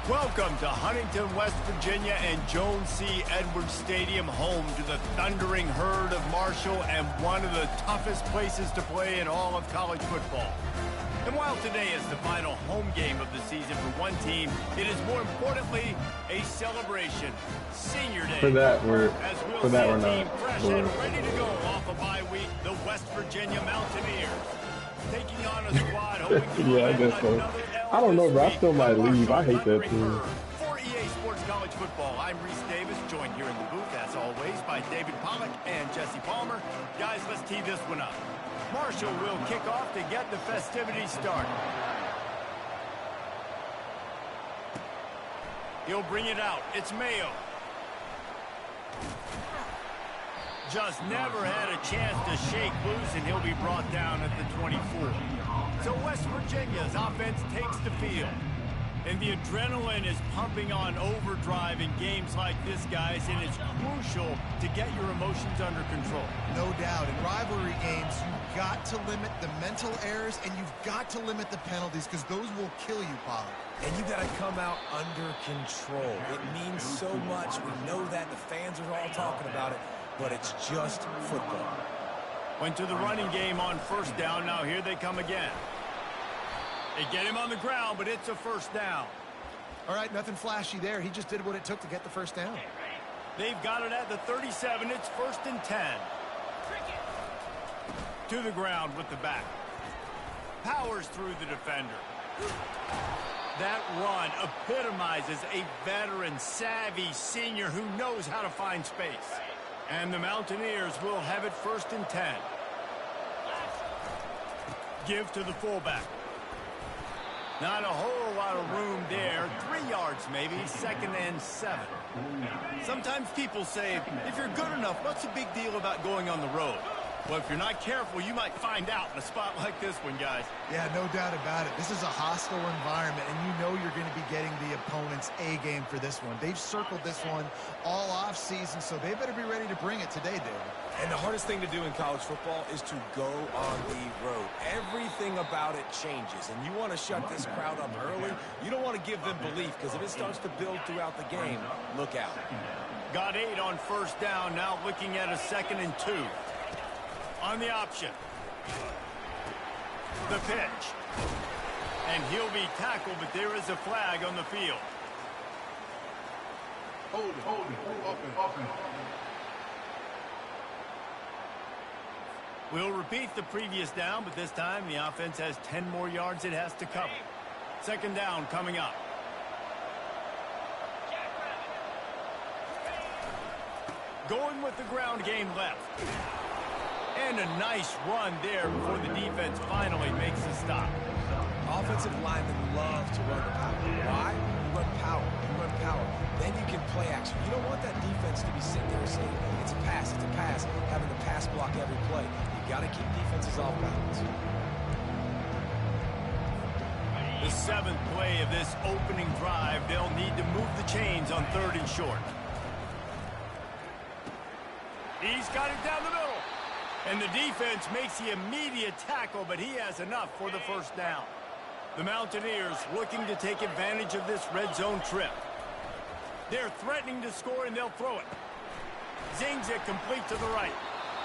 Welcome to Huntington, West Virginia and Jones C. Edwards Stadium, home to the thundering herd of Marshall and one of the toughest places to play in all of college football. And while today is the final home game of the season for one team, it is more importantly a celebration. Senior Day. For that, we're team fresh and ready to go off a bye week, the West Virginia Mountaineers. Taking on a squad hoping to yeah, I guess so. I don't know, bro. I still might leave. I hate that team. For EA Sports College Football, I'm Reese Davis, joined here in the booth, as always, by David Pollack and Jesse Palmer. Guys, let's tee this one up. Marshall will kick off to get the festivities started. He'll bring it out. It's Mayo. Just never had a chance to shake loose, and he'll be brought down at the 24. So West Virginia's offense takes the field. And the adrenaline is pumping on overdrive in games like this, guys, and it's crucial to get your emotions under control. No doubt. In rivalry games, you've got to limit the mental errors, and you've got to limit the penalties, because those will kill you, Pollard. And you got to come out under control. It means so much. We know that. The fans are all talking about it, but it's just football. Went to the running game on first down. Now here they come again. They get him on the ground, but it's a first down. All right, nothing flashy there. He just did what it took to get the first down. They've got it at the 37. It's 1st and 10. To the ground with the back. Powers through the defender. That run epitomizes a veteran, savvy senior who knows how to find space. And the Mountaineers will have it 1st and 10. Give to the fullback. Not a whole lot of room there. 3 yards maybe, 2nd and 7. Sometimes people say, if you're good enough, what's the big deal about going on the road? Well, if you're not careful, you might find out in a spot like this one, guys. Yeah, no doubt about it. This is a hostile environment, and you know you're going to be getting the opponent's A game for this one. They've circled this one all off season, so they better be ready to bring it today, David. And the hardest thing to do in college football is to go on the road. Everything about it changes, and you want to shut this crowd up early. You don't want to give them belief, because if it starts to build throughout the game, look out. Got 8 on first down, now looking at a 2nd and 2. On the option. The pitch. And he'll be tackled, but there is a flag on the field. Hold it. Open. We'll repeat the previous down, but this time the offense has 10 more yards it has to cover. 2nd down coming up. Going with the ground game left. And a nice run there before the defense finally makes a stop. Offensive linemen love to run the power. Why? You run power. Then you can play action. You don't want that defense to be sitting there saying, it's a pass, having to pass block every play. You got to keep defenses off balance. The 7th play of this opening drive, they'll need to move the chains on 3rd and short. He's got it down the middle. And the defense makes the immediate tackle, but he has enough for the first down. The Mountaineers looking to take advantage of this red zone trip. They're threatening to score, and they'll throw it. Zings it complete to the right.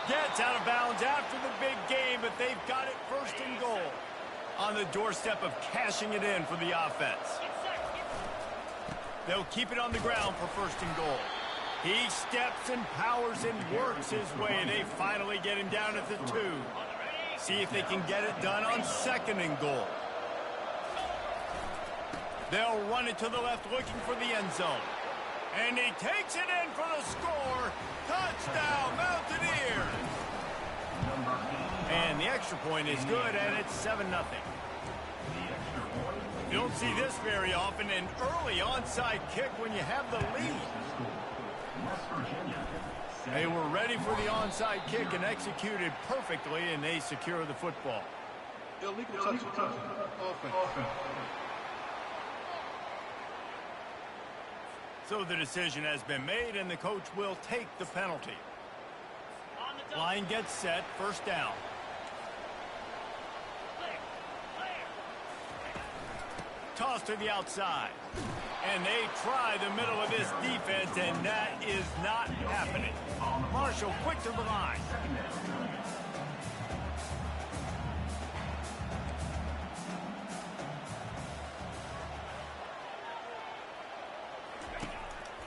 Gets out of bounds after the big game, but they've got it 1st and goal. On the doorstep of cashing it in for the offense. They'll keep it on the ground for 1st and goal. He steps and powers and works his way. They finally get him down at the 2. See if they can get it done on 2nd and goal. They'll run it to the left looking for the end zone. And he takes it in for the score. Touchdown, Mountaineers! And the extra point is good, and it's 7-0. You don't see this very often, an early onside kick when you have the lead. They were ready for the onside kick and executed perfectly, and they secure the football. Illegal touch. Offense. So the decision has been made, and the coach will take the penalty. Line gets set, 1st down. toss to the outside. And they try the middle of this defense, and that is not happening. Marshall quick to the line.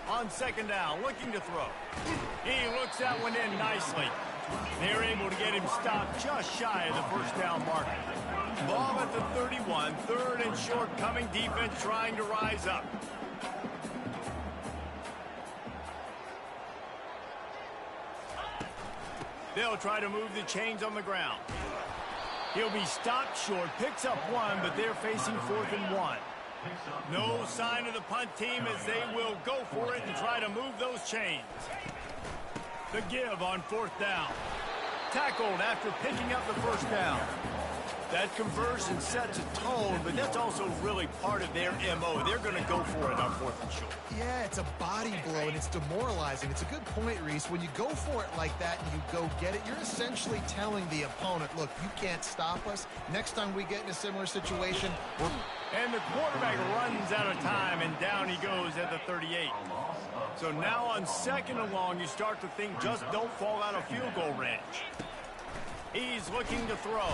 On second down, looking to throw. He looks that one in nicely. They're able to get him stopped just shy of the first down marker. Ball at the 31, third and short coming, defense trying to rise up. They'll try to move the chains on the ground. He'll be stopped short, picks up one, but they're facing 4th and 1. No sign of the punt team as they will go for it and try to move those chains. The give on 4th down. Tackled after picking up the first down. That conversion sets a tone, but that's also really part of their MO. They're going to go for it on 4th and short. Yeah, it's a body blow, and it's demoralizing. It's a good point, Reese. When you go for it like that and you go get it, you're essentially telling the opponent, look, you can't stop us. Next time we get in a similar situation, and the quarterback runs out of time, and down he goes at the 38. So now on 2nd and long, you start to think just don't fall out of field goal range. He's looking to throw.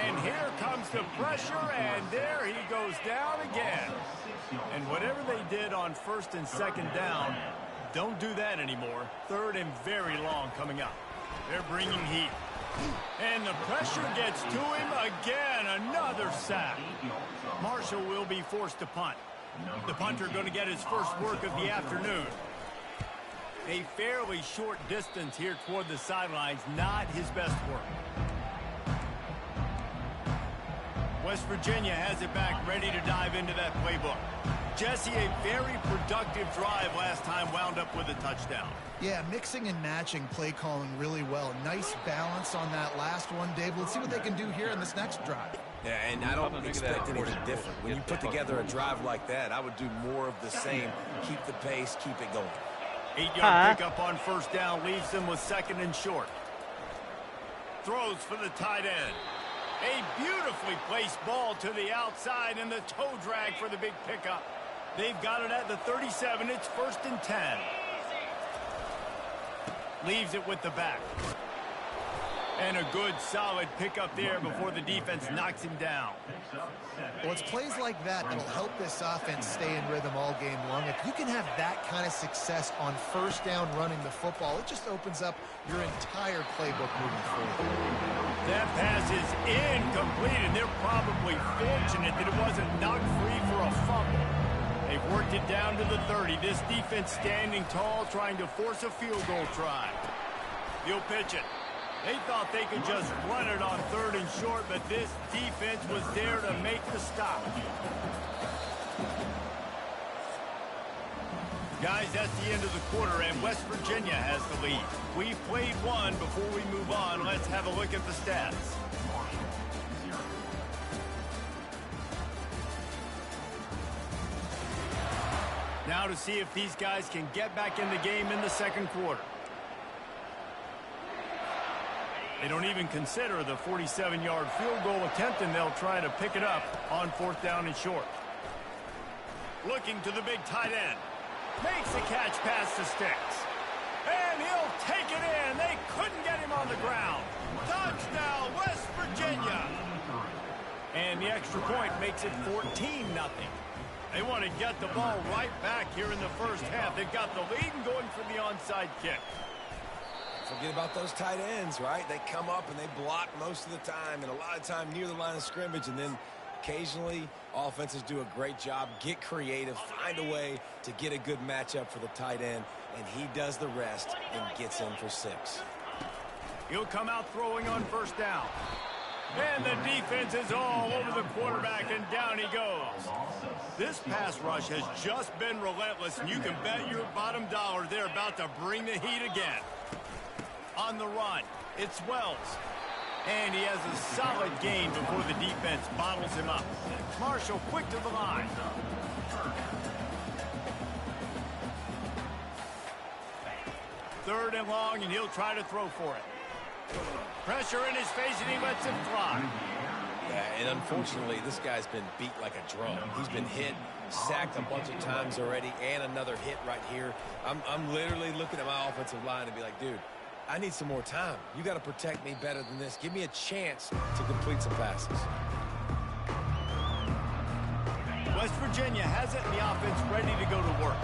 And here comes the pressure, and there he goes down again. And whatever they did on 1st and 2nd down, don't do that anymore. 3rd and very long coming up. They're bringing heat. And the pressure gets to him again. Another sack. Marshall will be forced to punt. The punter going to get his first work of the afternoon. A fairly short distance here toward the sidelines, not his best work. West Virginia has it back, ready to dive into that playbook. Jesse, a very productive drive last time, wound up with a touchdown. Yeah, mixing and matching play calling really well. Nice balance on that last one, Dave. Let's see what they can do here in this next drive. Yeah, and I don't expect anything different. When you put together a drive like that, I would do more of the same. Keep the pace, keep it going. 8-yard pickup on 1st down leaves them with 2nd and short. Throws for the tight end. A beautifully placed ball to the outside, and the toe drag for the big pickup. They've got it at the 37. It's 1st and 10. Leaves it with the back. And a good, solid pickup there before the defense knocks him down. Well, it's plays like that that'll help this offense stay in rhythm all game long. If you can have that kind of success on 1st down running the football, it just opens up your entire playbook moving forward. That pass is incomplete, and they're probably fortunate that it wasn't knocked free for a fumble. They've worked it down to the 30. This defense standing tall, trying to force a field goal try. He'll pitch it. They thought they could just run it on 3rd and short, but this defense was there to make the stop. Guys, that's the end of the quarter, and West Virginia has the lead. We've played one. Before we move on, let's have a look at the stats. Now to see if these guys can get back in the game in the 2nd quarter. They don't even consider the 47-yard field goal attempt, and they'll try to pick it up on 4th down and short. Looking to the big tight end. Makes the catch past the sticks. And he'll take it in. They couldn't get him on the ground. Touchdown, West Virginia. And the extra point makes it 14-0. They want to get the ball right back here in the first half. They've got the lead and going for the onside kick. Forget about those tight ends, right? They come up and they block most of the time, and a lot of time near the line of scrimmage, and then occasionally offenses do a great job, get creative, find a way to get a good matchup for the tight end, and he does the rest and gets in for 6. He'll come out throwing on 1st down. And the defense is all over the quarterback, and down he goes. This pass rush has just been relentless, and you can bet your bottom dollar they're about to bring the heat again. On the run, it's Wells. And he has a solid gain before the defense bottles him up. Marshall quick to the line. Third and long, and he'll try to throw for it. Pressure in his face, and he lets him fly. And unfortunately, this guy's been beat like a drum. He's been hit, sacked a bunch of times already, and another hit right here. I'm literally looking at my offensive line and be like, dude, I need some more time. You got to protect me better than this. Give me a chance to complete some passes. West Virginia has it in the offense ready to go to work.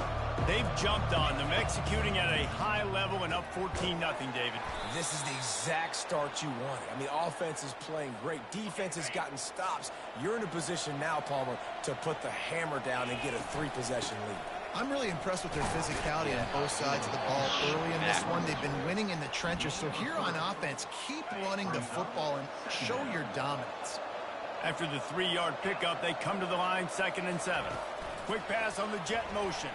They've jumped on them, executing at a high level and up 14-0, David. This is the exact start you wanted. I mean, offense is playing great. Defense has gotten stops. You're in a position now, Palmer, to put the hammer down and get a 3-possession lead. I'm really impressed with their physicality on both sides of the ball early in this one. They've been winning in the trenches. So here on offense, keep running the football and show your dominance. After the 3-yard pickup, they come to the line 2nd and 7. Quick pass on the jet motion.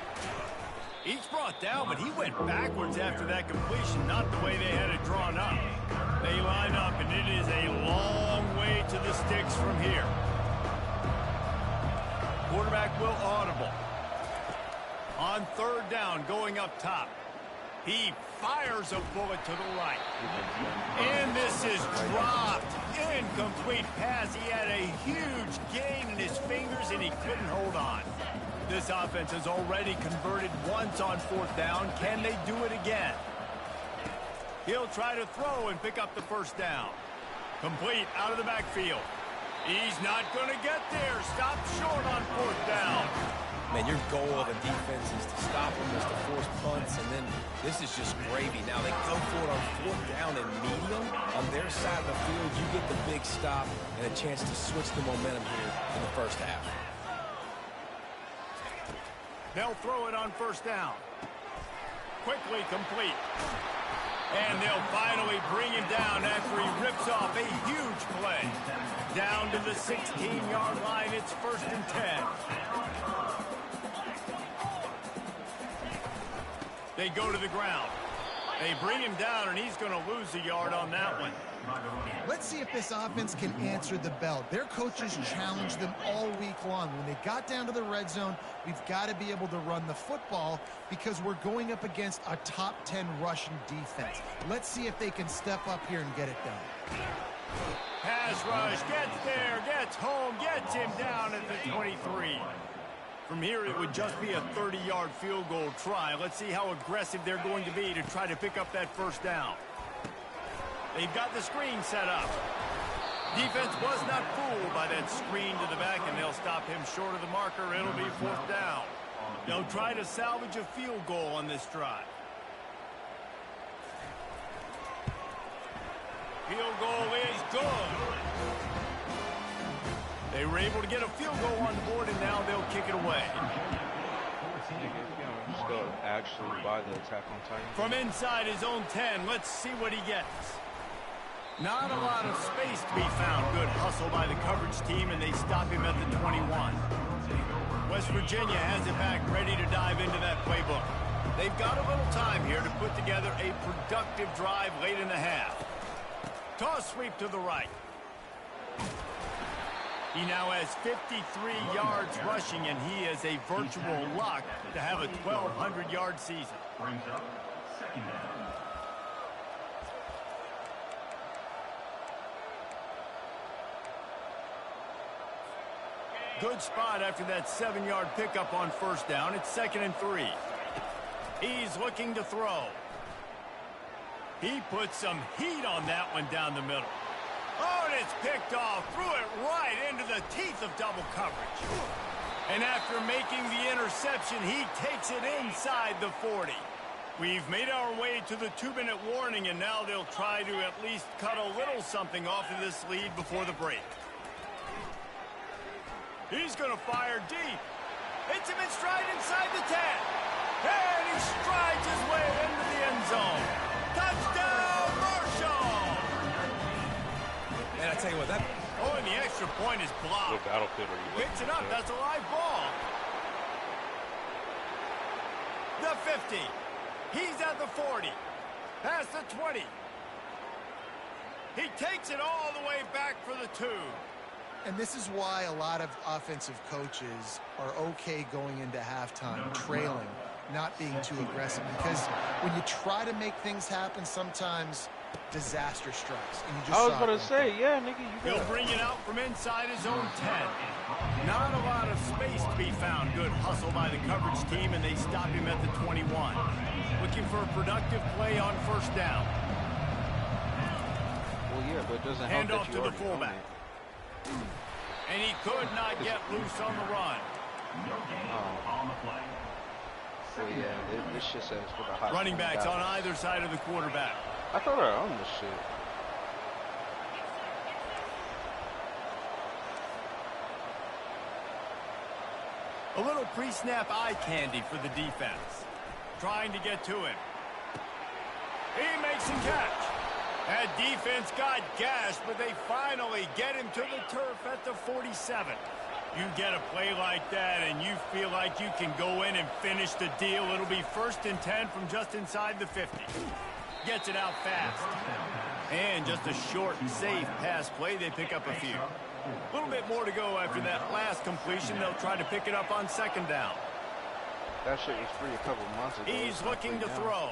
Each brought down, but he went backwards after that completion, not the way they had it drawn up. They line up, and it is a long way to the sticks from here. Quarterback will audible. On 3rd down, going up top. He fires a bullet to the right. And this is dropped. Incomplete pass. He had a huge gain in his fingers, and he couldn't hold on. This offense has already converted once on 4th down. Can they do it again? He'll try to throw and pick up the 1st down. Complete out of the backfield. He's not going to get there. Stop short on 4th down. Man, your goal of a defense is to stop them, is to force punts, and then this is just gravy. Now they go for it on 4th down and medium. On their side of the field, you get the big stop and a chance to switch the momentum here in the 1st half. They'll throw it on 1st down. Quickly complete. And they'll finally bring him down after he rips off a huge play. Down to the 16-yard line, it's 1st and 10. They go to the ground. They bring him down, and he's going to lose a yard on that one. Let's see if this offense can answer the bell. Their coaches challenged them all week long. When they got down to the red zone, we've got to be able to run the football because we're going up against a top 10 rushing defense. Let's see if they can step up here and get it done. Pass rush, gets there, gets home, gets him down at the 23. From here, it would just be a 30-yard field goal try. Let's see how aggressive they're going to be to try to pick up that 1st down. They've got the screen set up. Defense was not fooled by that screen to the back, and they'll stop him short of the marker. It'll be 4th down. They'll try to salvage a field goal on this drive. Field goal is good. They were able to get a field goal on the board, and now they'll kick it away. Actually by the attack on time. From inside his own 10, let's see what he gets. Not a lot of space to be found. Good hustle by the coverage team, and they stop him at the 21. West Virginia has it back, ready to dive into that playbook. They've got a little time here to put together a productive drive late in the half. Toss sweep to the right. He now has 53 yards rushing, and he is a virtual lock to have a 1,200-yard season. Brings up 2nd down. Good spot after that 7-yard pickup on 1st down. It's 2nd and 3. He's looking to throw. He put some heat on that one down the middle. Oh, and it's picked off. Threw it right into the teeth of double coverage. And after making the interception, he takes it inside the 40. We've made our way to the 2-minute warning, and now they'll try to at least cut a little something off of this lead before the break. He's going to fire deep. Hits him in stride inside the 10. And he strides his way into the end zone. Touchdown, Marshall! And I tell you what, that... Oh, and the extra point is blocked. What battlefield are you Picks it up. That's a live ball. The 50. He's at the 40. Past the 20. He takes it all the way back for the 2. And this is why a lot of offensive coaches are okay going into halftime, trailing, not being too aggressive. Because when you try to make things happen, sometimes disaster strikes. And you just I was saw about it to right say, there. yeah, nigga, you He'll got bring it out from inside his own 10. Not a lot of space to be found. Good hustle by the coverage team, and they stop him at the 21. Looking for a productive play on first down. Well, yeah, but it doesn't help Hand that off you to the already own fullback. it. And he could not get loose on the run. Well, yeah, this shit says for the high Running backs on either side of the quarterback. I thought I owned this shit. A little pre-snap eye candy for the defense. Trying to get to him. He makes a catch. That defense got gashed, but they finally get him to the turf at the 47. You get a play like that and you feel like you can go in and finish the deal. It'll be 1st and 10 from just inside the 50. Gets it out fast. And just a short and safe pass play. They pick up a few. A little bit more to go after that last completion. They'll try to pick it up on 2nd down. That shit was free a couple months ago. He's looking to throw.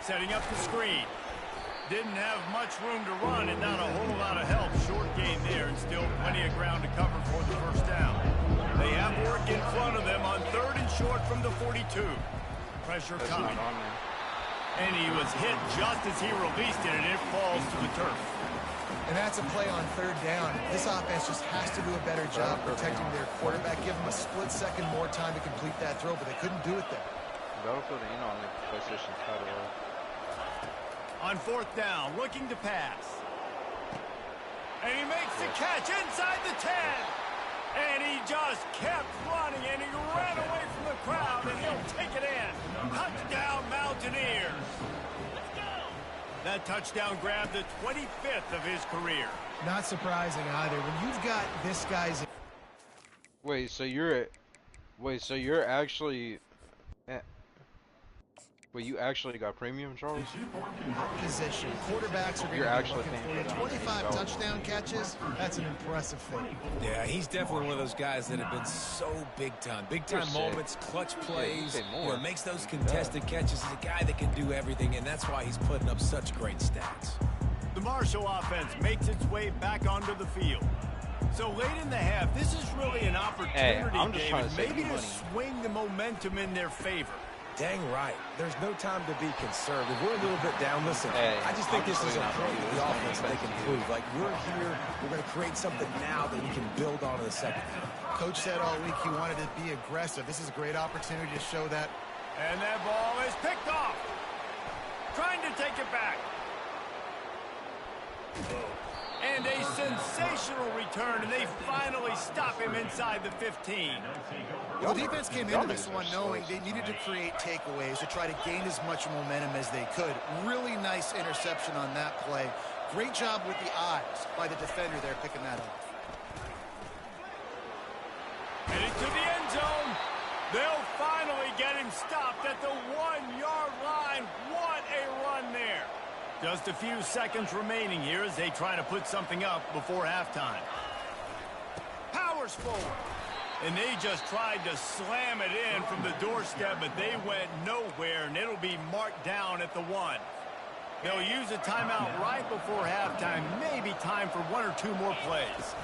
Setting up the screen. Didn't have much room to run and not a whole lot of help. Short gain there and still plenty of ground to cover for the 1st down. They have work in front of them on 3rd and short from the 42. Pressure coming. And he was hit just as he released it, and it falls to the turf. And that's a play on 3rd down. This offense just has to do a better job protecting their quarterback. Give them a split second more time to complete that throw, but they couldn't do it there. Battlefield ain't on the PlayStation title. On 4th down, looking to pass. And he makes the catch inside the 10. And he just kept running, and he ran away from the crowd, and he'll take it in. Touchdown, Mountaineers. That touchdown grabbed the 25th of his career. Not surprising either. When you've got this guy's... Wait, so you're actually... Wait, you actually got premium, Charles? Position. Quarterbacks are going to be looking for you. 25 touchdown catches, that's an impressive thing. Yeah, he's definitely one of those guys that have been so big time. Big time moments, clutch plays, makes those contested catches. He's a guy that can do everything, and that's why he's putting up such great stats. The Marshall offense makes its way back onto the field. So late in the half, this is really an opportunity, David, maybe to swing the momentum in their favor. Dang right. There's no time to be conservative. We're a little bit down. Listen, I just think this is a point of the offense they can prove. Like, we're here, we're going to create something now that we can build on in the 2nd half. Coach said all week he wanted to be aggressive. This is a great opportunity to show that. And that ball is picked off. Trying to take it back. And a sensational return, and they finally stop him inside the 15. The defense came into this one knowing they needed to create takeaways to try to gain as much momentum as they could. Really nice interception on that play. Great job with the eyes by the defender there picking that up. Heading to the end zone. They'll finally get him stopped at the 1-yard line. What a run there. Just a few seconds remaining here as they try to put something up before halftime. Powers forward. And they just tried to slam it in from the doorstep, but they went nowhere, and it'll be marked down at the 1. They'll use a timeout right before halftime. Maybe time for 1 or 2 more plays.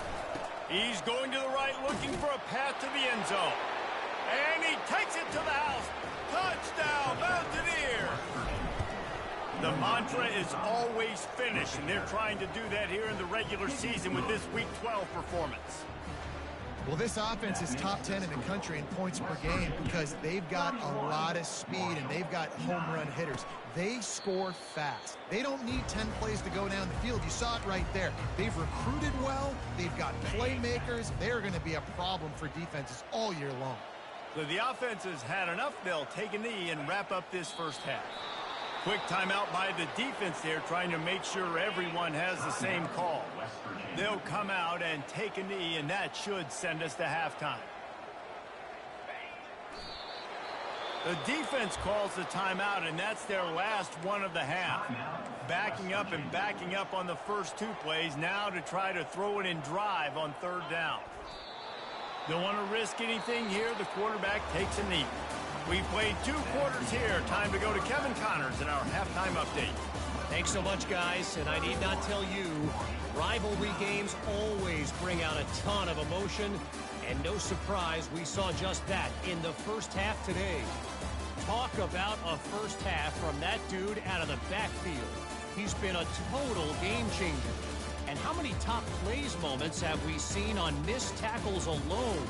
He's going to the right, looking for a path to the end zone. And he takes it to the house. Touchdown, Mountaineers! The mantra is always finish, and they're trying to do that here in the regular season with this Week 12 performance. Well, this offense is top 10 in the country in points per game because they've got a lot of speed and they've got home run hitters. They score fast. They don't need 10 plays to go down the field. You saw it right there. They've recruited well. They've got playmakers. They're going to be a problem for defenses all year long. So the offense has had enough. They'll take a knee and wrap up this first half. Quick timeout by the defense there, trying to make sure everyone has the same call. They'll come out and take a knee, and that should send us to halftime. The defense calls the timeout, and that's their last one of the half. Backing up and backing up on the first 2 plays, now to try to throw it in drive on 3rd down. Don't want to risk anything here. The quarterback takes a knee. We played 2 quarters here. Time to go to Kevin Connors in our halftime update. Thanks so much, guys. And I need not tell you, rivalry games always bring out a ton of emotion. And no surprise, we saw just that in the first half today. Talk about a first half from that dude out of the backfield. He's been a total game changer. And how many top plays moments have we seen on missed tackles alone?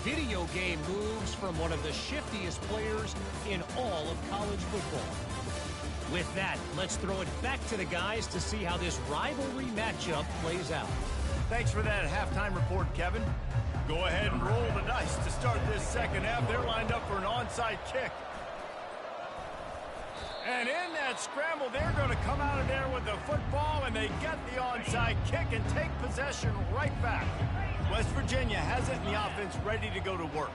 Video game moves from one of the shiftiest players in all of college football. With that, let's throw it back to the guys to see how this rivalry matchup plays out. Thanks for that halftime report, Kevin. Go ahead and roll the dice to start this second half. They're lined up for an onside kick. And in that scramble, they're going to come out of there with the football, and they get the onside kick and take possession right back. West Virginia has it in the offense ready to go to work.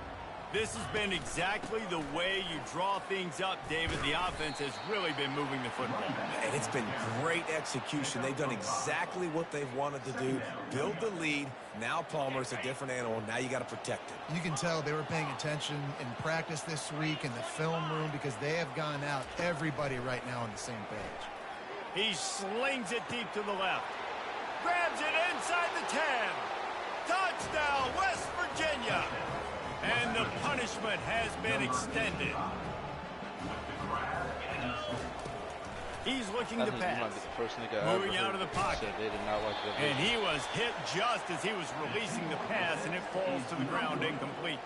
This has been exactly the way you draw things up, David. The offense has really been moving the football. And it's been great execution. They've done exactly what they've wanted to do. Build the lead. Now Palmer's a different animal. Now you got to protect it. You can tell they were paying attention in practice this week in the film room because they have gone out, everybody right now on the same page. He slings it deep to the left. Grabs it inside the 10. Touchdown, West Virginia. And the punishment has been extended. He's looking to pass. Moving out of the pocket. And he was hit just as he was releasing the pass, and it falls to the ground incomplete.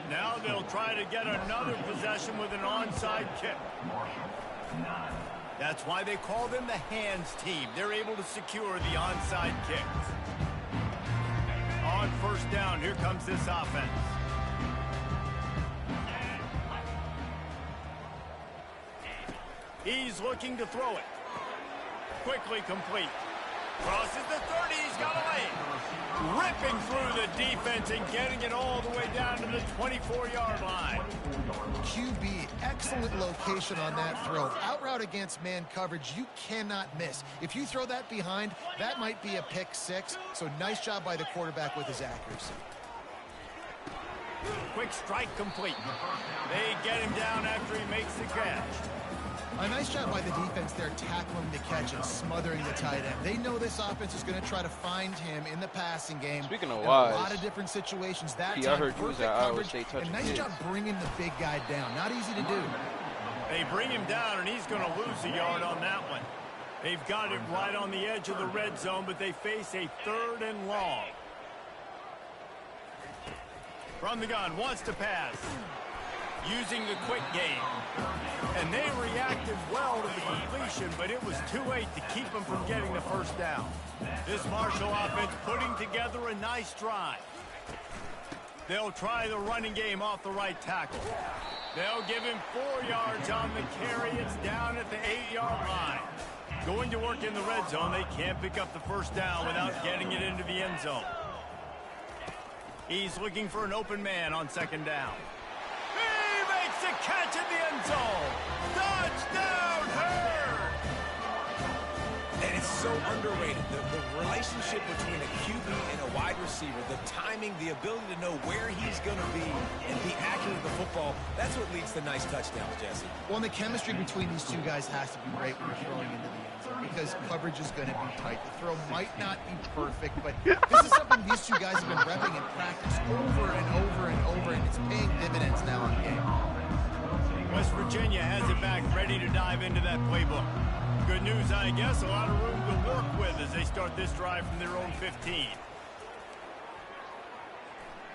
Now they'll try to get another possession with an onside kick. That's why they call them the hands team. They're able to secure the onside kicks. On first down, here comes this offense. He's looking to throw it. Quickly complete. Crosses the 30. He's got a lane. Ripping through the defense and getting it all the way down to the 24-yard line. QB, excellent location on that throw. Out route against man coverage, you cannot miss. If you throw that behind, that might be a pick six. So nice job by the quarterback with his accuracy. Quick strike complete. They get him down after he makes the catch. A nice job by the defense there, tackling the catch and smothering the tight end. They know this offense is going to try to find him in the passing game. Speaking of in wise, a lot of different situations. That I time, heard you was at Iowa State touching and nice kids. job bringing the big guy down. Not easy to do. They bring him down, and he's going to lose a yard on that one. They've got it right on the edge of the red zone, but they face a 3rd and long. From the gun, wants to pass. Using the quick game. And they reacted well to the completion, but it was too late to keep them from getting the first down. This Marshall offense putting together a nice drive. They'll try the running game off the right tackle. They'll give him 4 yards on the carry. It's down at the 8-yard line. Going to work in the red zone. They can't pick up the first down without getting it into the end zone. He's looking for an open man on second down. A catch in the end zone. Touchdown, Hurd! And it's so underrated. The relationship between a QB and a wide receiver, the timing, the ability to know where he's going to be and be accurate with the football, that's what leads to nice touchdowns, Jesse. Well, and the chemistry between these two guys has to be great when you're throwing into the end zone because coverage is going to be tight. The throw might not be perfect, but this is something these two guys have been repping in practice over and over and over, and it's paying dividends now in the game. West Virginia has it back, ready to dive into that playbook. Good news, I guess, a lot of room to work with as they start this drive from their own 15.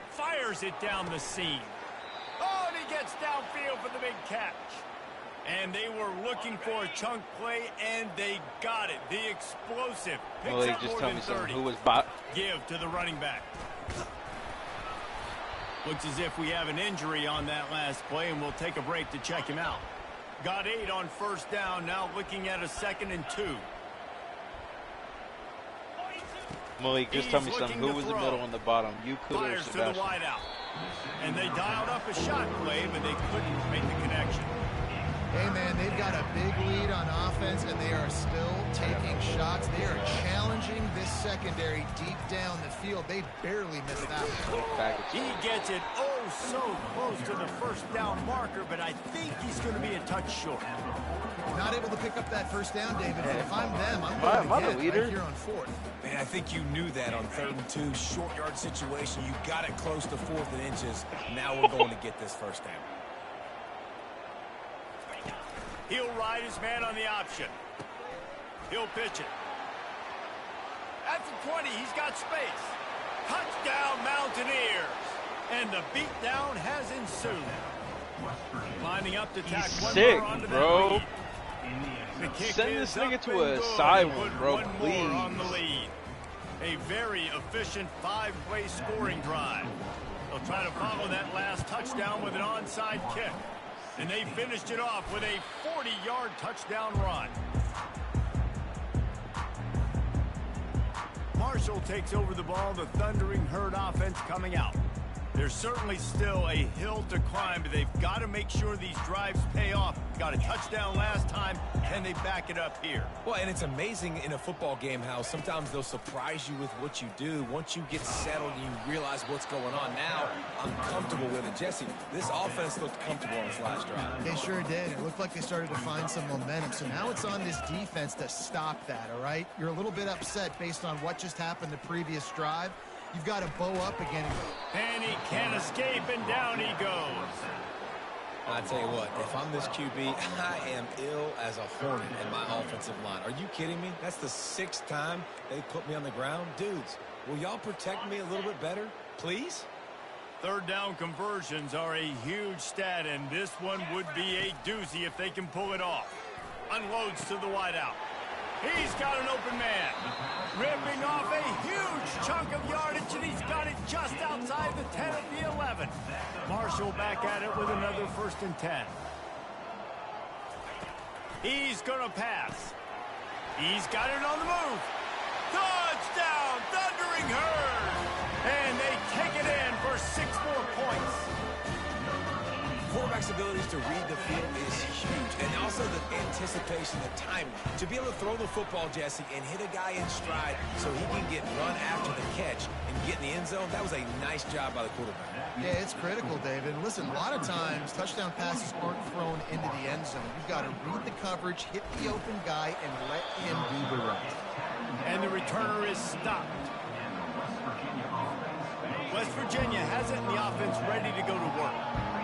Fires it down the seam. Oh, and he gets downfield for the big catch. And they were looking for a chunk play, and they got it. The explosive. Picks up more than 30. Give to the running back. Looks as if we have an injury on that last play, and we'll take a break to check him out. Got 8 on first down, now looking at a 2nd and 2. Malik, just tell me something. Who was the middle and the bottom? You could have Sebastian. To the wide out. And they dialed up a shot play, but they couldn't make the connection. Hey, man, they've got a big lead on offense, and they are still taking shots. They are challenging this secondary deep down the field. They barely missed that one. He gets it oh so close to the first down marker, but I think he's going to be a touch short. Not able to pick up that first down, David, but if I'm them, I'm going to get right here on fourth. Man, I think you knew that on 3rd and 2, short yard situation. You got it close to 4th and inches. Now we're going to get this first down. He'll ride his man on the option. He'll pitch it. At the 20, he's got space. Touchdown, Mountaineers. And the beatdown has ensued. Lining up to tack one more onto bro. that lead. Send this nigga to a asylum, bro, please. One more on the lead. A very efficient 5-play scoring drive. They'll try to follow that last touchdown with an onside kick. And they finished it off with a 40-yard touchdown run. Marshall takes over the ball, the Thundering Herd offense coming out. There's certainly still a hill to climb, but they've got to make sure these drives pay off. Got a touchdown last time, and they back it up here. Well, and it's amazing in a football game how sometimes they'll surprise you with what you do. Once you get settled and you realize what's going on now, I'm comfortable with it. Jesse, this offense looked comfortable on this last drive. They sure did. It looked like they started to find some momentum. So now it's on this defense to stop that, all right? You're a little bit upset based on what just happened the previous drive. You've got to bow up again. And he can't escape, and down he goes. I tell you what, if I'm this QB, I am ill as a hornet in my offensive line. Are you kidding me? That's the 6th time they put me on the ground. Dudes, will y'all protect me a little bit better, please? 3rd down conversions are a huge stat, and this one would be a doozy if they can pull it off. Unloads to the wideout. He's got an open man. Ripping off a huge chunk of yardage, and he's got it just outside the 10 of the 11. Marshall back at it with another 1st and 10. He's going to pass. He's got it on the move. Touchdown, Thundering Herd. And they take it in for 6 more points. Quarterback's abilities to read the field is huge, and also the anticipation, the timing. To be able to throw the football, Jesse, and hit a guy in stride so he can get run after the catch and get in the end zone, that was a nice job by the quarterback. Yeah, it's critical, David. Listen, a lot of times touchdown passes aren't thrown into the end zone. You've got to read the coverage, hit the open guy, and let him do the rest. And the returner is stopped. West Virginia has it in the offense ready to go to work.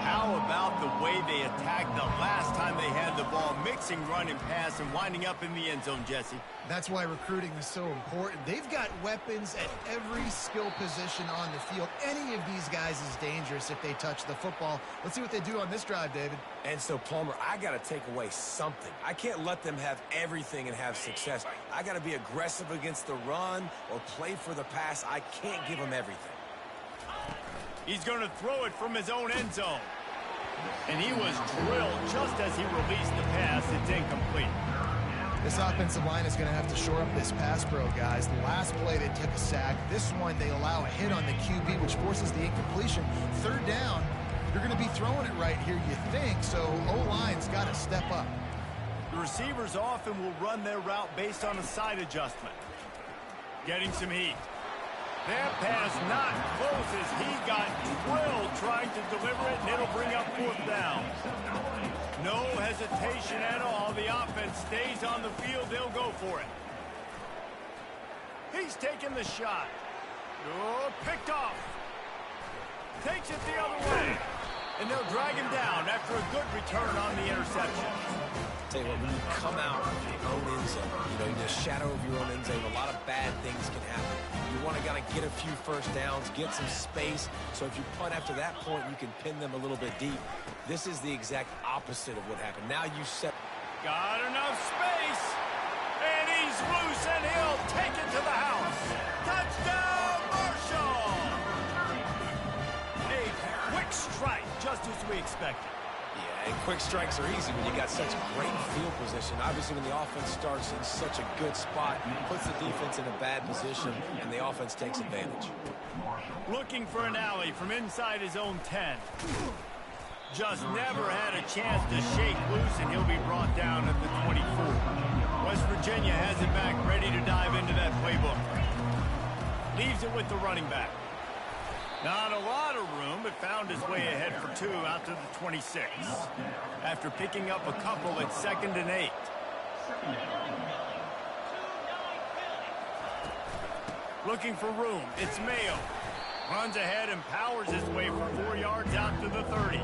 How about the way they attacked the last time they had the ball, mixing run and pass and winding up in the end zone, Jesse? That's why recruiting is so important. They've got weapons at every skill position on the field. Any of these guys is dangerous if they touch the football. Let's see what they do on this drive, David. And so, Palmer, I got to take away something. I can't let them have everything and have success. I got to be aggressive against the run or play for the pass. I can't give them everything. He's going to throw it from his own end zone. And he was drilled just as he released the pass. It's incomplete. This offensive line is going to have to shore up this pass pro, guys. The last play, they took a sack. This one, they allow a hit on the QB, which forces the incompletion. 3rd down, you're going to be throwing it right here, you think, so O-line's got to step up. The receivers often will run their route based on a side adjustment. Getting some heat. That pass not close as he got drilled trying to deliver it, and it'll bring up 4th down. No hesitation at all. The offense stays on the field. They'll go for it. He's taking the shot. Oh, picked off. Takes it the other way. And they'll drag him down after a good return on the interception. Tell you what, when you come out of your own end zone, in the shadow of your own end zone, a lot of bad things can happen. You want to get a few first downs, get some space, so if you punt after that point, you can pin them a little bit deep. This is the exact opposite of what happened. Now you set... Got enough space, and he's loose, and he'll take it to the house. Touchdown, Marshall! A quick strike, just as we expected. Yeah, and quick strikes are easy when you got such great field position. Obviously, when the offense starts in such a good spot, puts the defense in a bad position, and the offense takes advantage. Looking for an alley from inside his own 10. just never had a chance to shake loose, and he'll be brought down at the 24. West Virginia has it back, ready to dive into that playbook. Leaves it with the running back. Not a lot of room, but found his way ahead for 2 out to the 26. After picking up a couple at 2nd and 8. Looking for room, it's Mayo. Runs ahead and powers his way for 4 yards out to the 30.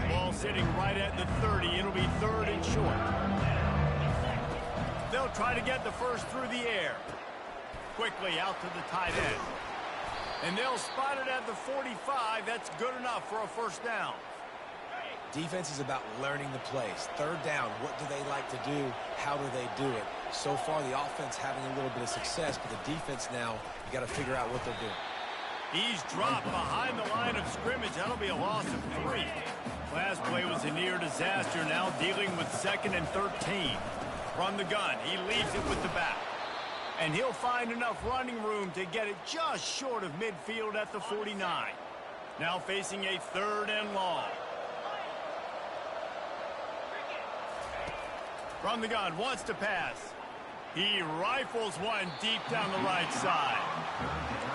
Ball sitting right at the 30. It'll be 3rd and short. They'll try to get the first through the air. Quickly out to the tight end. And they'll spot it at the 45. That's good enough for a first down. Defense is about learning the plays. 3rd down, what do they like to do? How do they do it? So far, the offense having a little bit of success, but the defense now, you got to figure out what they're doing. He's dropped behind the line of scrimmage. That'll be a loss of 3. Last play was a near disaster. Now dealing with 2nd and 13. From the gun, he leaves it with the back. And he'll find enough running room to get it just short of midfield at the 49. Now facing a 3rd and long. From the gun, wants to pass. He rifles one deep down the right side.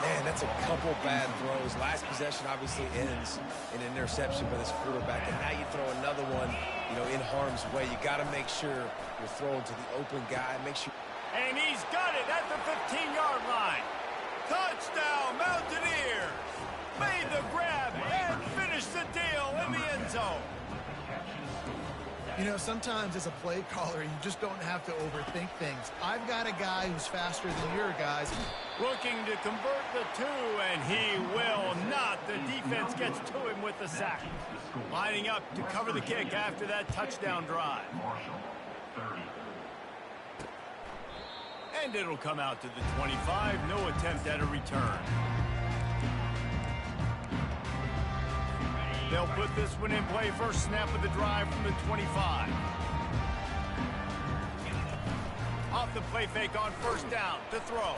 Man, that's a couple bad throws. Last possession obviously ends in an interception by this quarterback. And now you throw another one, in harm's way. You got to make sure you're throwing to the open guy. Make sure. And he's got it at the 15-yard line. Touchdown, Mountaineers. Made the grab and finished the deal in the end zone. Sometimes as a play caller, you just don't have to overthink things. I've got a guy who's faster than your guys. Looking to convert the 2, and he will not. The defense gets to him with the sack. Lining up to cover the kick after that touchdown drive. And it'll come out to the 25. No attempt at a return. They'll put this one in play. First snap of the drive from the 25. Off the play fake on first down to throw.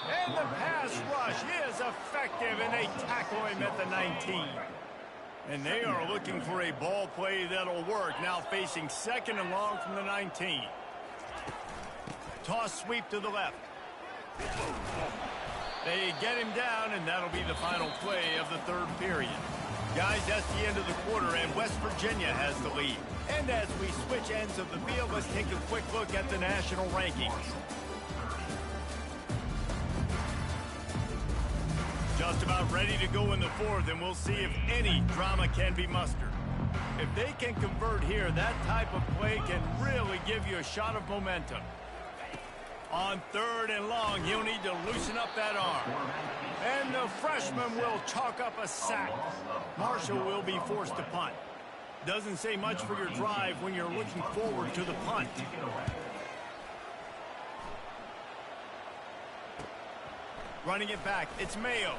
And the pass rush is effective, and they tackle him at the 19. And they are looking for a ball play that'll work. Now facing 2nd and long from the 19. Toss sweep to the left. They get him down, and that'll be the final play of the 3rd period. Guys, that's the end of the quarter, and West Virginia has the lead. And as we switch ends of the field, let's take a quick look at the national rankings. Just about ready to go in the 4th, and we'll see if any drama can be mustered. If they can convert here, that type of play can really give you a shot of momentum. On 3rd and long, he'll need to loosen up that arm. And the freshman will chalk up a sack. Marshall will be forced to punt. Doesn't say much for your drive when you're looking forward to the punt. Running it back, it's Mayo.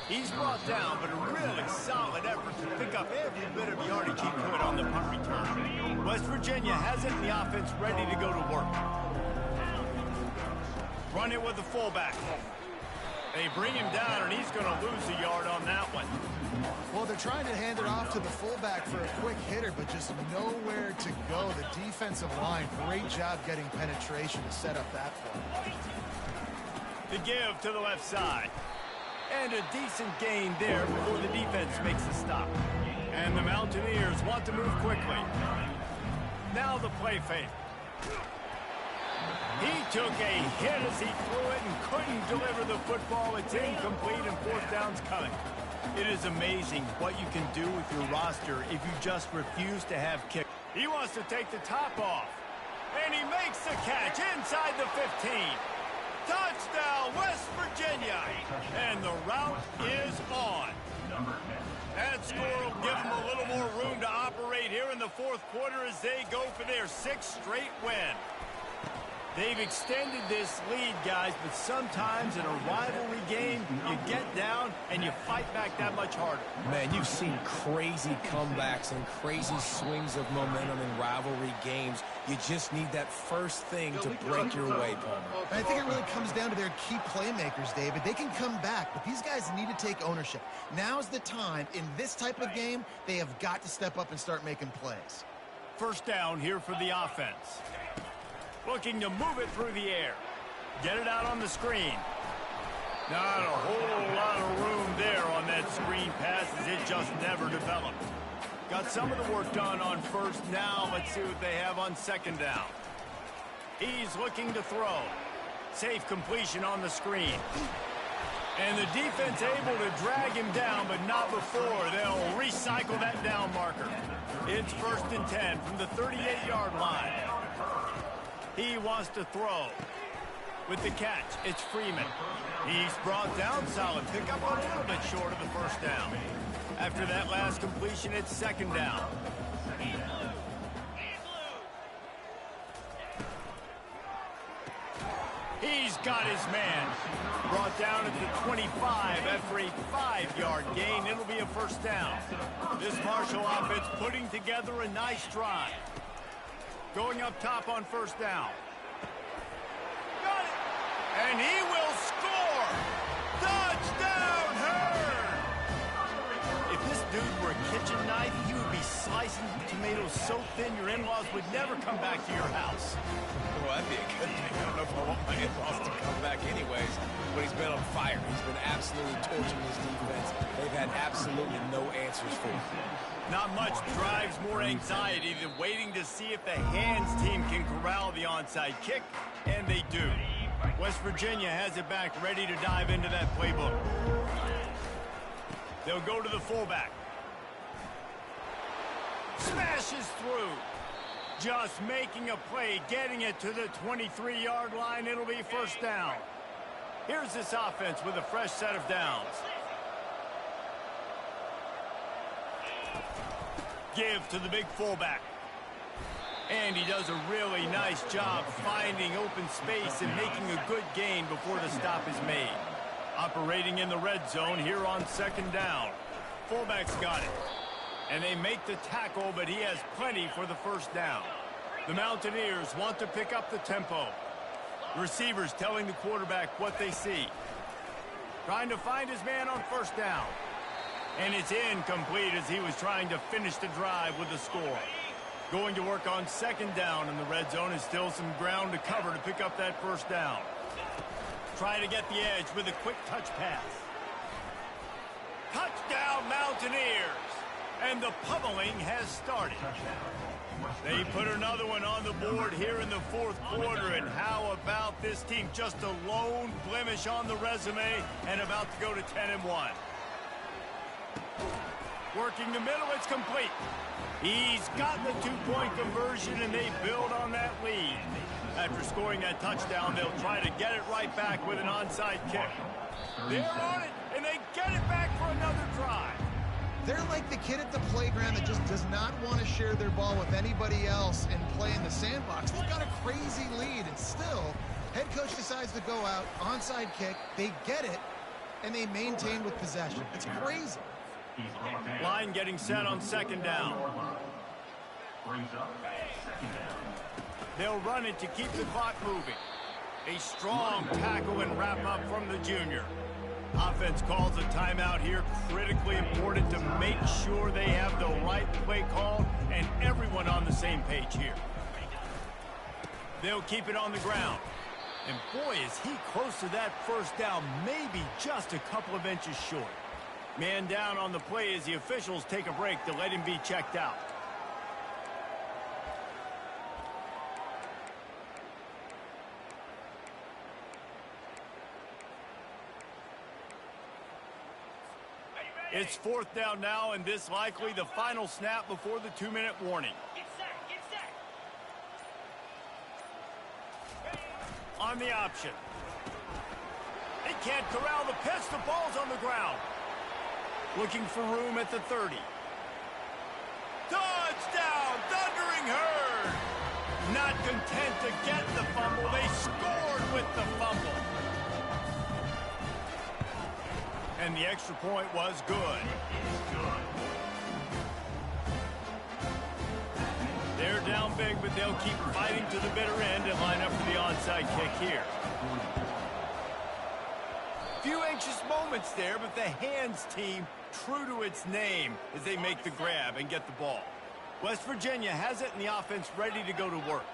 He's brought down, but a really solid effort to pick up every bit of yardage he could on the punt return. West Virginia has it, and the offense ready to go to work. Run it with the fullback. They bring him down, and he's going to lose a yard on that one. Well, they're trying to hand it off to the fullback for a quick hitter, but just nowhere to go. The defensive line, great job getting penetration to set up that play. The give to the left side. And a decent gain there before the defense makes a stop. And the Mountaineers want to move quickly. Now the play fake. He took a hit as he threw it and couldn't deliver the football. It's incomplete, and 4th down's coming. It is amazing what you can do with your roster if you just refuse to have kick. He wants to take the top off. And he makes the catch inside the 15. Touchdown, West Virginia. And the route is on. That score will give them a little more room to operate here in the 4th quarter as they go for their 6th straight win. They've extended this lead, guys, but sometimes in a rivalry game, you get down and you fight back that much harder. Man, you've seen crazy comebacks and crazy swings of momentum in rivalry games You just need that first thing to break your way, Palmer. I think it really comes down to their key playmakers, David. They can come back, but these guys need to take ownership. Now's the time. In this type of game, they have got to step up and start making plays. First down here for the offense. Looking to move it through the air. Get it out on the screen. Not a whole lot of room there on that screen pass as it just never developed. Got some of the work done on first. Now let's see what they have on second down. He's looking to throw. Safe completion on the screen. And the defense able to drag him down, but not before. They'll recycle that down marker. It's 1st and 10 from the 38-yard line. He wants to throw. With the catch, it's Freeman. He's brought down. Solid pickup, a little bit short of the first down. After that last completion, it's second down. He's got his man. Brought down at the 25 after a 5-yard gain. It'll be a first down. This Marshall offense putting together a nice drive. Going up top on first down. Got it. And he will score. Touchdown, Herd. If this dude were a kitchen knife, he would be slicing tomatoes so thin your in-laws would never come back to your house. Well, that'd be a good thing. I don't know if I want my in-laws to come back anyways, but he's been on fire. He's been absolutely torching this defense. They've had absolutely no answers for him. Not much drives more anxiety than waiting to see if the hands team can corral the onside kick, and they do. West Virginia has it back, ready to dive into that playbook. They'll go to the fullback. Smashes through. Just making a play, getting it to the 23-yard line. It'll be first down. Here's this offense with a fresh set of downs. Give to the big fullback. And he does a really nice job finding open space and making a good gain before the stop is made. Operating in the red zone here on second down. Fullback's got it. And they make the tackle, but he has plenty for the first down. The Mountaineers want to pick up the tempo. The receivers telling the quarterback what they see. Trying to find his man on first down. And it's incomplete as he was trying to finish the drive with the score. Going to work on second down, and the red zone is still some ground to cover to pick up that first down. Trying to get the edge with a quick touch pass. Touchdown, Mountaineers! And the pummeling has started. They put another one on the board here in the fourth quarter, and how about this team? Just a lone blemish on the resume and about to go to 10-1. Working the middle, it's complete. He's got the two-point conversion, and they build on that lead. After scoring that touchdown, they'll try to get it right back with an onside kick. They're on it, and they get it back for another drive. They're like the kid at the playground that just does not want to share their ball with anybody else and play in the sandbox. They've got a crazy lead, and still, head coach decides to go out, onside kick, they get it, and they maintain with possession. It's crazy. Line getting set on second down. They'll run it to keep the clock moving. A strong tackle and wrap up from the junior. Offense calls a timeout here. Critically important to make sure they have the right play call and everyone on the same page here. They'll keep it on the ground. And boy, is he close to that first down, maybe just a couple of inches short. Man down on the play as the officials take a break to let him be checked out. It's fourth down now, and this likely the final snap before the 2-minute warning. Get set. On the option. They can't corral the pitch. The ball's on the ground. Looking for room at the 30. Touchdown, Thundering Herd. Not content to get the fumble. They scored with the fumble. And the extra point was good. They're down big, but they'll keep fighting to the bitter end and line up for the onside kick here. Few anxious moments there, but the hands team true to its name as they make the grab and get the ball. West Virginia has it in the offense ready to go to work.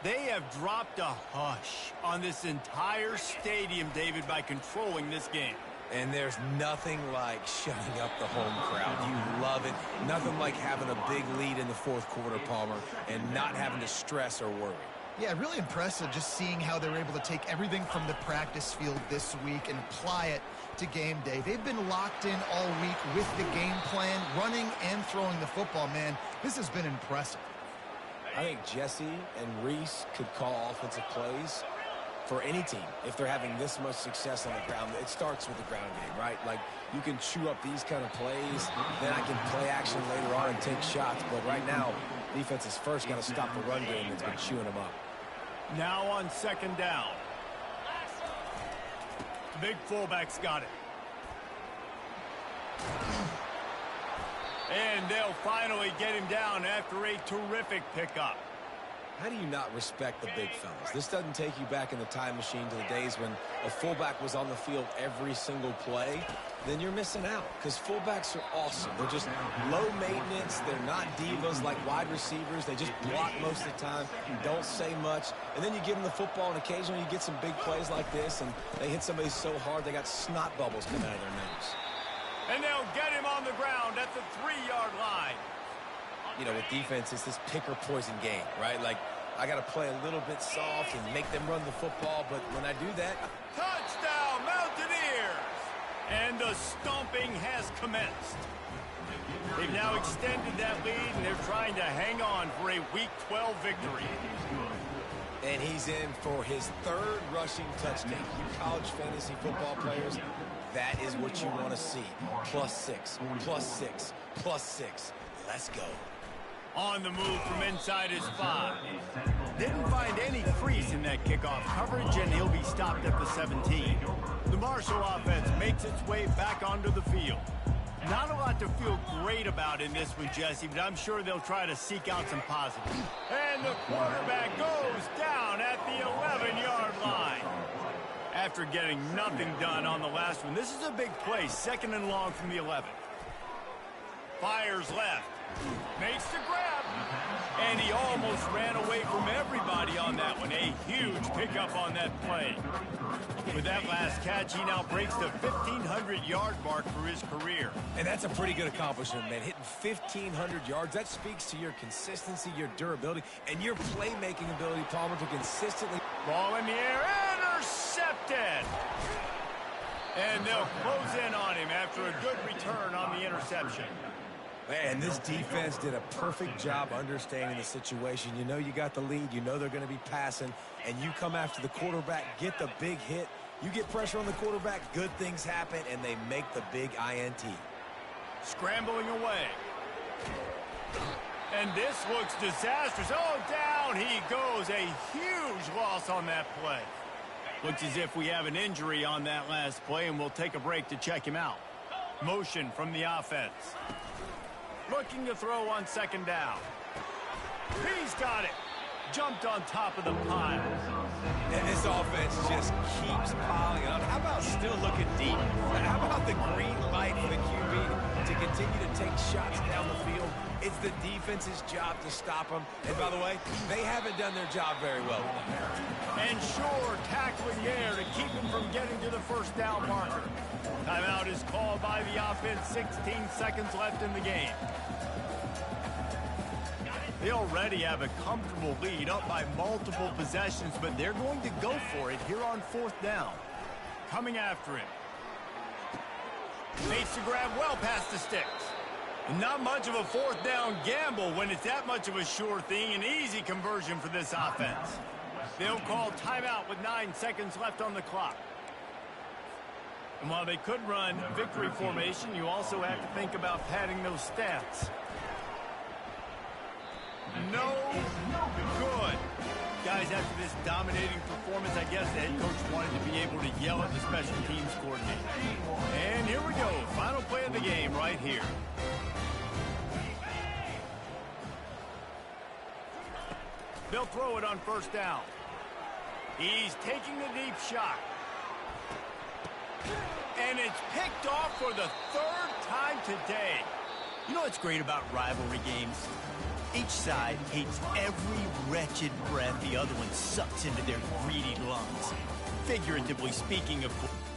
They have dropped a hush on this entire stadium, David, by controlling this game. And there's nothing like shutting up the home crowd. You love it. Nothing like having a big lead in the fourth quarter, Palmer, and not having to stress or worry. Yeah, really impressive just seeing how they were able to take everything from the practice field this week and apply it to game day. They've been locked in all week with the game plan, running and throwing the football. Man, this has been impressive. I think Jesse and Reese could call offensive plays for any team if they're having this much success on the ground. It starts with the ground game, right? Like, you can chew up these kind of plays, then I can play action later on and take shots. But right now, defense is first got to stop the run game that's been chewing them up. Now on second down. The big fullback's got it. And they'll finally get him down after a terrific pickup. How do you not respect the big fellas? This doesn't take you back in the time machine to the days when a fullback was on the field every single play. Then you're missing out because fullbacks are awesome. They're just low maintenance. They're not divas like wide receivers. They just block most of the time, don't say much. And then you give them the football, and occasionally you get some big plays like this, and they hit somebody so hard they got snot bubbles coming out of their nose. And they'll get him on the ground at the 3-yard line. You know, with defense, it's this pick or poison game, right? Like, I got to play a little bit soft and make them run the football, but when I do that... Touchdown, Mountaineers! And the stomping has commenced. They've now extended that lead, and they're trying to hang on for a Week 12 victory. And he's in for his third rushing touchdown. You college fantasy football players, that is what you want to see. +6, +6, +6. Let's go. On the move from inside his 5. Didn't find any crease in that kickoff coverage, and he'll be stopped at the 17. The Marshall offense makes its way back onto the field. Not a lot to feel great about in this one, Jesse, but I'm sure they'll try to seek out some positives. And the quarterback goes down at the 11-yard line. After getting nothing done on the last one, this is a big play, 2nd and long from the 11. Fires left. Makes the grab. And he almost ran away from everybody on that one. A huge pickup on that play. With that last catch, he now breaks the 1,500-yard mark for his career. And that's a pretty good accomplishment, man. Hitting 1,500 yards, that speaks to your consistency, your durability, and your playmaking ability, Palmer, to consistently... Ball in the air, intercepted! And they'll close in on him after a good return on the interception. Man, this defense did a perfect job understanding the situation. You know you got the lead. You know they're going to be passing. And you come after the quarterback, get the big hit. You get pressure on the quarterback, good things happen, and they make the big INT. Scrambling away. And this looks disastrous. Oh, down he goes. A huge loss on that play. Looks as if we have an injury on that last play, and we'll take a break to check him out. Motion from the offense. Looking to throw on 2nd down. He's got it. Jumped on top of the pile. And this offense just keeps piling on. How about still looking deep? How about the green light for the QB to continue to take shots down the field? It's the defense's job to stop them. And by the way, they haven't done their job very well. And sure, tackling there to keep him from getting to the 1st down marker. Timeout is called by the offense. 16 seconds left in the game. They already have a comfortable lead, up by multiple possessions, but they're going to go for it here on 4th down. Coming after him. Makes the grab well past the sticks. Not much of a 4th down gamble when it's that much of a sure thing, an easy conversion for this offense. They'll call timeout with 9 seconds left on the clock. And while they could run victory formation, you also have to think about padding those stats. No good. Guys, after this dominating performance, I guess the head coach wanted to be able to yell at the special teams coordinator. And here we go. Final play of the game right here. They'll throw it on first down. He's taking the deep shot. And it's picked off for the third time today. You know what's great about rivalry games? Each side hates every wretched breath the other one sucks into their greedy lungs. Figuratively speaking, of course.